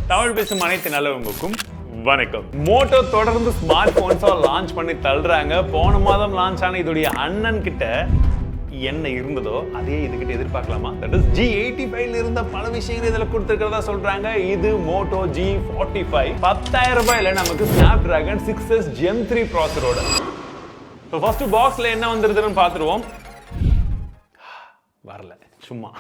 தமிழ் பேசும் அனைத்து நல்லவங்களுக்கும் வணக்கம். மோட்டோ தொடர்ந்து ஸ்மார்ட் போன்ஸா லான்ச் பண்ணி தள்ளுறாங்க. போன மாதம் லான்ச் ஆன இதோடைய அண்ணன் கிட்ட என்ன இருந்ததோ அதே இதுகிட்ட எதிர்பார்க்கலாமா? தட் இஸ் G85 இருந்த பல விஷயங்கள் இதுல கொடுத்திருக்கிறதா சொல்றாங்க. இது Moto G45 10,000 ரூபாயில நமக்கு Snapdragon 6s Gen 3 ப்ராசஸரோட. ஸோ ஃபர்ஸ்ட் பாக்ஸ்ல என்ன வந்துருதுன்னு பார்த்துருவோம். வரல, சும்மா.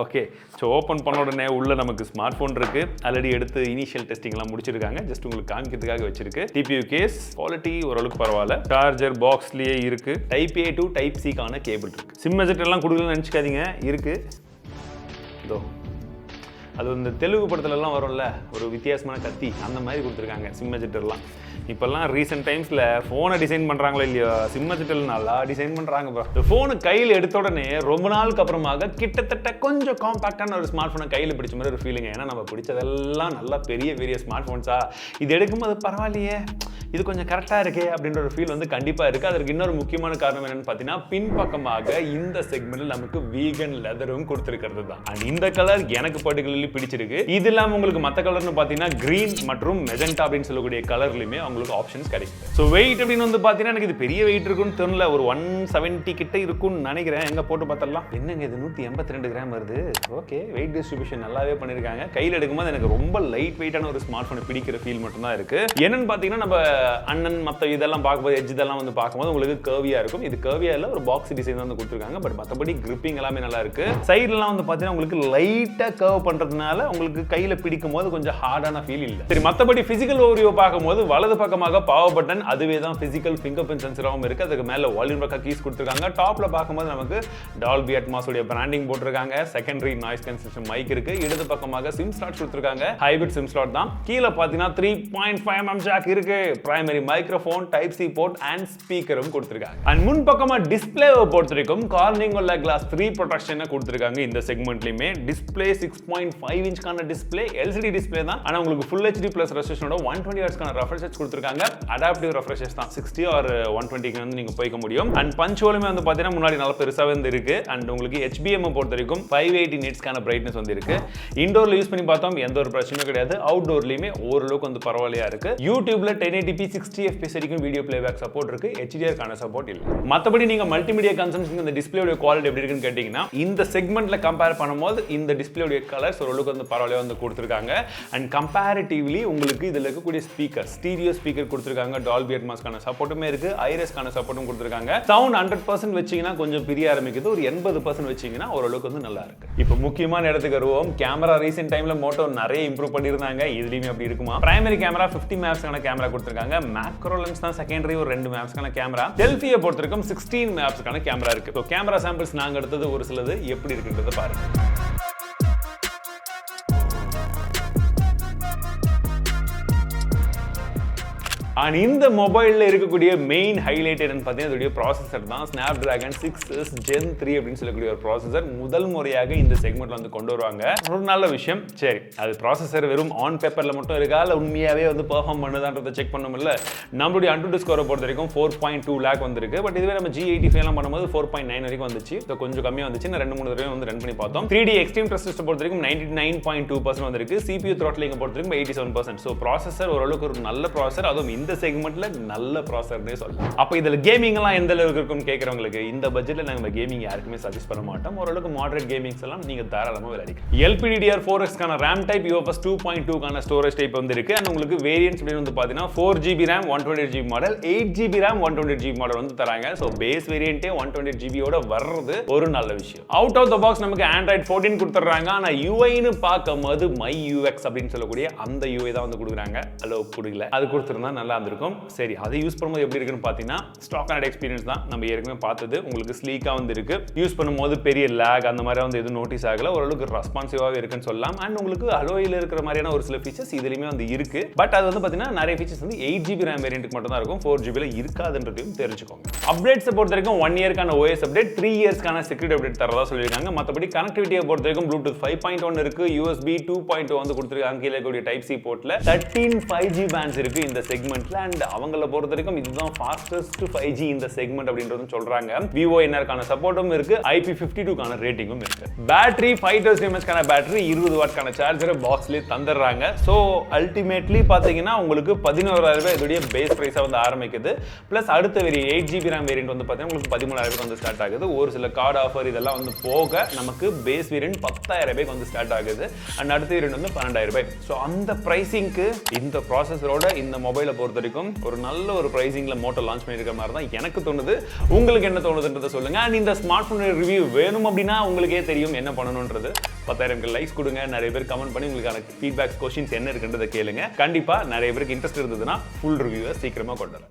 ஓகே, ஸோ ஓப்பன் பண்ண உடனே உள்ள நமக்கு ஸ்மார்ட் ஃபோன் இருக்கு. ஆல்ரெடி எடுத்து இனிஷியல் டெஸ்டிங்லாம் முடிச்சிருக்காங்க. ஜஸ்ட் உங்களுக்கு காமிக்கிறதுக்காக வச்சிருக்கு. டிபியூ கேஸ் குவாலிட்டி ஓரளவுக்கு பரவாயில்ல. சார்ஜர் பாக்ஸ்லயே இருக்கு. டைப் A டு டைப் Cக்கான கேபிள் இருக்கு. சிம் எஜெக்ட் எல்லாம் கொடுக்கலன்னு நினச்சிக்காதீங்க, இருக்கு. இதோ அது இந்த தெலுங்கு படத்துலலாம் வரும்ல, ஒரு வித்தியாசமான கத்தி, அந்த மாதிரி கொடுத்துருக்காங்க சிம் எஜெக்டர்லாம். இப்போல்லாம் ரீசெண்ட் டைம்ஸில் ஃபோனை டிசைன் பண்ணுறாங்களோ இல்லையோ, சிம் எஜெக்டர் நல்லா டிசைன் பண்ணுறாங்க ப்ரோ. இந்த ஃபோனு கையில் எடுத்த உடனே ரொம்ப நாளுக்கு அப்புறமாக கிட்டத்தட்ட கொஞ்சம் காம்பாக்டான ஒரு ஸ்மார்ட் ஃபோனை கையில் பிடிச்ச மாதிரி ஒரு ஃபீலிங். ஏன்னா நம்ம பிடிச்சதெல்லாம் நல்லா பெரிய ஸ்மார்ட் ஃபோன்ஸா, இது எடுக்கும்போது பரவாயில்லையே, இது கொஞ்சம் கரெக்டாக இருக்கே அப்படின்ற ஒரு ஃபீல் வந்து கண்டிப்பாக இருக்குது. அதற்கு இன்னொரு முக்கியமான காரணம் என்னென்னு பார்த்தீங்கன்னா, பின்பக்கமாக இந்த செக்மெண்ட்டில் நமக்கு வீகன் லெதரும் கொடுத்துருக்கிறது தான். அண்ட் இந்த கலர் எனக்கு பர்டிகுலர்லி பிடிச்சிருக்கு. இது இல்லாமல் உங்களுக்கு மற்ற கலர்னு பார்த்தீங்கன்னா கிரீன் மற்றும் மெஜெண்டா அப்படின்னு சொல்லக்கூடிய கலர்லையுமே உங்களுக்கு ஆப்ஷன்ஸ் கிடைக்கும். ஸோ வெயிட் அப்படின்னு வந்து பார்த்தீங்கன்னா எனக்கு இது பெரிய வெயிட் இருக்குன்னு தெரியல. ஒரு 170 கிட்ட இருக்குன்னு நினைக்கிறேன். எங்கே போட்டு பார்த்தலாம். என்னங்க இது 182 கிராம் வருது. ஓகே, வெயிட் டிஸ்ட்ரிபியூஷன் நல்லாவே பண்ணியிருக்காங்க. கையில் எடுக்கும்போது எனக்கு ரொம்ப லைட் வெயிட்டான ஒரு ஸ்மார்ட் ஃபோனை பிடிக்கிற ஃபீல் மட்டும் தான் இருக்கு. என்னன்னு பார்த்தீங்கன்னா, நம்ம அண்ணன் மற்ற இதெல்லாம் பார்க்கும்போது எட்ஜ் இதெல்லாம் வந்து பார்க்கும்போது உங்களுக்கு கர்வியா இருக்கும். இது கர்வியா இல்லை, ஒரு பாக்ஸ் டிசைன் வந்து கொடுத்துருக்காங்க. பட் மற்றபடி கிரிப்பிங் எல்லாமே நல்லா இருக்கு. சைட்லாம் வந்து பார்த்தீங்கன்னா உங்களுக்கு லைட்டா கர்வ் பண்றதுனால உங்களுக்கு கையில பிடிக்கும் போது கொஞ்சம் ஹார்டான ஃபீல் இல்லை. சரி, மற்றபடி பிசிக்கல் ஓவர்வியூ பார்க்கும்போது வலது பக்கமாக பவர் பட்டன், அதுவே தான் பிசிக்கல் ஃபிங்கர் பிரிண்ட் சென்சராகவும் இருக்கு. அதுக்கு மேல வால்யூம் பக்கா கீஸ் கொடுத்துருக்காங்க. டாப்ல பார்க்கும்போது நமக்கு டால்பி அட்மாஸ் உடைய பிராண்டிங் போட்டிருக்காங்க. செகண்டரி நாய்ஸ் கேன்சலேஷன் மைக் இருக்கு. இடது பக்கமாக சிம் ஸ்லாட் கொடுத்துருக்காங்க. ஹைபிரிட் சிம் ஸ்லாட் தான். கீழே பார்த்தீங்கன்னா 3.5mm ஜாக் இருக்கு. Primary microphone, type C port and ஸ்பீக்கரும் கொடுத்திருக்காங்க. அண்ட் முன் பக்கமா டிஸ்ப்ளேவை பொறுத்தவரைக்கும் கார்னிங் உள்ள கிளாஸ் 3 ப்ரொடெக்ஷனை கொடுத்திருக்காங்க. இந்த செக்மெண்ட்லயுமே டிஸ்ப்ளே 6.5 இன்ச்கான டிஸ்ப்ளே, LCD டிஸ்ப்ளே தான். ஆனா உங்களுக்கு Full HD பிளஸ் ரெசல்யூஷனோட 120 ஹெர்ட்ஸ்கான ரெஃப்ரெஷ் ரேட் கொடுத்திருக்காங்க. அடாப்டிவ் ரெஃப்ரெஷ் தான் 60 ஆர் 120க்கு வந்து நீங்க போய்க்க முடியும். அண்ட் பஞ்ச் ஹோலுமே வந்து பாத்தீங்கன்னா முன்னாடி நல்ல பெருசாவே வந்து இருக்கு. அண்ட் உங்களுக்கு HBM பொறுத்தவரைக்கும் 580 நிட்ஸ்கான பிரைட்னஸ் வந்து இருக்கு. இன்டோர்ல யூஸ் பண்ணி பார்த்தோம், எந்த ஒரு பிரச்சனையும் கிடையாது. அவுட்டோர்லயுமே ஓரளவுக்கு வந்து பரவாயில்லையா இருக்கு. யூடியூப்ல 1080p 60 FPS வரைக்கும் வீடியோ பிளேபேக் சப்போர்ட் இருக்கு. HDR கான சப்போர்ட் இல்ல. மத்தபடி நீங்க மல்டிமீடியா கன்சம்ஷன் இந்த டிஸ்ப்ளேயோட குவாலிட்டி எப்படி இருக்குன்னு கேட்டீங்கன்னா, இந்த செக்மெண்ட்ல கம்பேர் பண்ணும்போது இந்த டிஸ்ப்ளேயோட கலர்ஸ் ஓரளவுக்கு வந்து பரவாயில்லையா வந்து கொடுத்திருக்காங்க. அண்ட் கம்பேரிட்டிவ்லி உங்களுக்கு இதுல இருக்கக்கூடிய ஸ்பீக்கர், ஸ்டீரியோ ஸ்பீக்கர் கொடுத்திருக்காங்க. டால்பி அட்மாஸ்கான சப்போர்ட்டுமே இருக்கு. ஐரஸ்கான சப்போர்ட்டும் கொடுத்திருக்காங்க. சவுண்ட் 100% வச்சீங்கன்னா கொஞ்சம் பிரிய ஆரம்பிக்குது. ஒரு 80% வச்சீங்கன்னா ஓரளவுக்கு வந்து நல்லா இருக்கு. இப்போ முக்கியமான இடத்துக்கு வருவோம். கேமரா ரீசென்ட் டைம்ல மோட்டோ நிறைய இம்ப்ரூவ் பண்ணிருந்தாங்க. இதுலயுமே அப்படி இருக்குமா? பிரைமரி கேமரா 50 மேப்ஸ்கான கேமரா கொடுத்திருக்காங்க. மேக்ரோ லென்ஸ் தான் செகண்டரி, ஒரு 2 மேப்ஸ்கான கேமரா. செல்ஃபியை பொறுத்தவரைக்கும் 16 மேப்ஸ்கான கேமரா இருக்கு. ஸோ கேமரா சாம்பிள்ஸ் நாங்க எடுத்தது ஒரு சிலது எப்படி இருக்குன்றத பாருங்க. அண்ட் இந்த மொபைலில் இருக்கக்கூடிய மெயின் ஹைலைட் என்னன்னு பார்த்தீங்கன்னா இதோடைய ப்ராசஸர் தான். Snapdragon 6s Gen 3 அப்படின்னு சொல்லக்கூடிய ஒரு ப்ராசஸர் முதல் முறையாக இந்த செக்மெண்ட்ல வந்து கொண்டு வருவாங்க. ஒரு நல்ல விஷயம். சரி, அது ப்ராசஸர் வெறும் ஆன் பேப்பர்ல மட்டும் இருக்கா, இல்லை உண்மையாவே வந்து பெர்ஃபார்ம் பண்ணுதான்றதை செக் பண்ணணும்ல. நம்மளுடைய AnTuTu ஸ்கோரை பொறுத்த வரைக்கும் 4.2 லேக் வந்திருக்கு. பட் இதுவே நம்ம G85 எல்லாம் பண்ணும்போது 4.9 வரைக்கும் வந்துச்சு. ஸோ கொஞ்சம் கம்மியாக வந்துச்சு. நான் 2-3 தடவை வந்து ரன் பண்ணி பார்த்தோம். 3D எக்ஸ்ட்ரீம் ட்ரஸ்ட் டெஸ்ட் பொறுத்த வரைக்கும் 99.2% வந்திருக்கு. CPU த்ராட்லிங் பொறுத்த வரைக்கும் 87%. ஸோ ப்ராசஸர் ஓரளவுக்கு ஒரு நல்ல ப்ராசஸர், அதுவும் இந்த செக்மெண்ட்ல நல்ல ப்ராசஸர்னே சொல்லலாம். அப்ப இதுல கேமிங் எல்லாம் எந்த அளவுக்கு இருக்கும்னு கேக்குறவங்களுக்கு இந்த பட்ஜெட்ல நாங்க கேமிங் யாருக்குமே சஜஸ்ட் பண்ண மாட்டோம். ஓரளவுக்கு மாடரேட் கேமிங்ஸ் எல்லாம் நீங்க தாராளமா விளையாடிக்கலாம். LPDDR4X கான RAM டைப், UFS 2.2 கான ஸ்டோரேஜ் டைப் வந்து இருக்கு. and உங்களுக்கு வேரியன்ட்ஸ் அப்படி வந்து பாத்தீங்கன்னா 4GB RAM 128GB model, 8GB RAM 128GB model வந்து தராங்க. சோ பேஸ் வேரியன்ட்டே 128GB ஓட வர்றது ஒரு நல்ல விஷயம். அவுட் ஆஃப் தி பாக்ஸ் நமக்கு Android 14 கொடுத்துறாங்க. ஆனா UI னு பாக்கும்போது My UX அப்படின்னு சொல்லக்கூடிய அந்த UI தான் வந்து கொடுக்குறாங்க. ஹலோ கொடுக்கல, அது கொடுத்திருந்தா நல்லா இருந்திருக்கும். சரி, அதை யூஸ் பண்ணும்போது எப்படி இருக்குன்னு பார்த்தீங்கன்னா ஸ்டாக் அண்ட் எக்ஸ்பீரியன்ஸ் தான் நம்ம ஏற்கனவே பார்த்தது. உங்களுக்கு ஸ்லீக்காக வந்து இருக்கு. யூஸ் பண்ணும்போது பெரிய லேக் அந்த மாதிரி வந்து எதுவும் நோட்டீஸ் ஆகல. ஓரளவுக்கு ரெஸ்பான்சிவாக இருக்குன்னு சொல்லலாம். அண்ட் உங்களுக்கு அலோயில் இருக்கிற மாதிரியான ஒரு சில ஃபீச்சர்ஸ் இதுலையுமே வந்து இருக்கு. பட் அது வந்து பார்த்தீங்கன்னா நிறைய ஃபீச்சர்ஸ் வந்து 8GB RAM வேரியன்ட்டுக்கு மட்டும் தான் இருக்கும். 4GBல இருக்காதுன்றதையும் தெரிஞ்சுக்கோங்க. அப்டேட்ஸை பொறுத்த வரைக்கும் 1 இயர்க்கான OS அப்டேட், 3 இயர்ஸ்க்கான செக்யூரிட்டி அப்டேட் தரதா சொல்லியிருக்காங்க. மற்றபடி கனெக்டிவிட்டியை பொறுத்த வரைக்கும் Bluetooth 5.1 இருக்கு. USB 2.2 வந்து கொடுத்துருக்காங்க. கீழே கூடிய டைப் சி போர்ட்ல 13 5G பேண்ட்ஸ் இருக்கு இந்த செக்மெண்ட். செக்மெண்ட்ல அண்ட் அவங்கள பொறுத்த வரைக்கும் இதுதான் ஃபாஸ்டஸ்ட் 5G இந்த செக்மெண்ட் அப்படின்றதும் சொல்றாங்க. விவோ என்ஆர்கான சப்போர்ட்டும் இருக்கு, IP52கான ரேட்டிங்கும் இருக்கு. பேட்டரி 5000 mAh கான பேட்டரி 20 வாட்கான சார்ஜரை பாக்ஸ்லயே தந்துடுறாங்க. ஸோ அல்டிமேட்லி பார்த்தீங்கன்னா உங்களுக்கு 11,000 ரூபாய் இதோடைய பேஸ் பிரைஸாக வந்து ஆரம்பிக்குது. பிளஸ் அடுத்த வேரியன்ட் 8GB RAM வேரியன்ட் வந்து பார்த்தீங்கன்னா உங்களுக்கு 13,000 வந்து ஸ்டார்ட் ஆகுது. ஒரு சில கார்டு ஆஃபர் இதெல்லாம் வந்து போக நமக்கு பேஸ் வேரியன்ட் 10,000 ரூபாய்க்கு வந்து ஸ்டார்ட் ஆகுது. அண்ட் அடுத்த வேரியன்ட் வந்து 12,000 ரூபாய். ஸோ அந்த பிரைசிங்க்கு இந்த ப்ராசஸரோட இந்த மொபைலை பொறுத்த வரைக்கும் ஒரு நல்ல ஒரு பிரைசிங்ல மோட்டோ லான்ச் பண்ணியிருக்க மாதிரி தான் எனக்கு தோணுது. உங்களுக்கு என்ன தோணுதுன்றதை சொல்லுங்க. அண்ட் இந்த ஸ்மார்ட் போன் ரிவ்யூ வேணும் அப்படின்னா உங்களுக்கே தெரியும் என்ன பண்ணணும்ன்றது. 10,000 லைக்ஸ் கொடுங்க, நிறைய பேர் கமெண்ட் பண்ணி உங்களுக்கான ஃபீட்பேக்ஸ் கொஸ்டின்ஸ் என்ன இருக்குன்றதை கேளுங்க. கண்டிப்பா நிறைய பேருக்கு இன்ட்ரெஸ்ட் இருந்ததுன்னா ஃபுல் ரிவ்யூவை சீக்கிரமா கொண்டு வரேன்.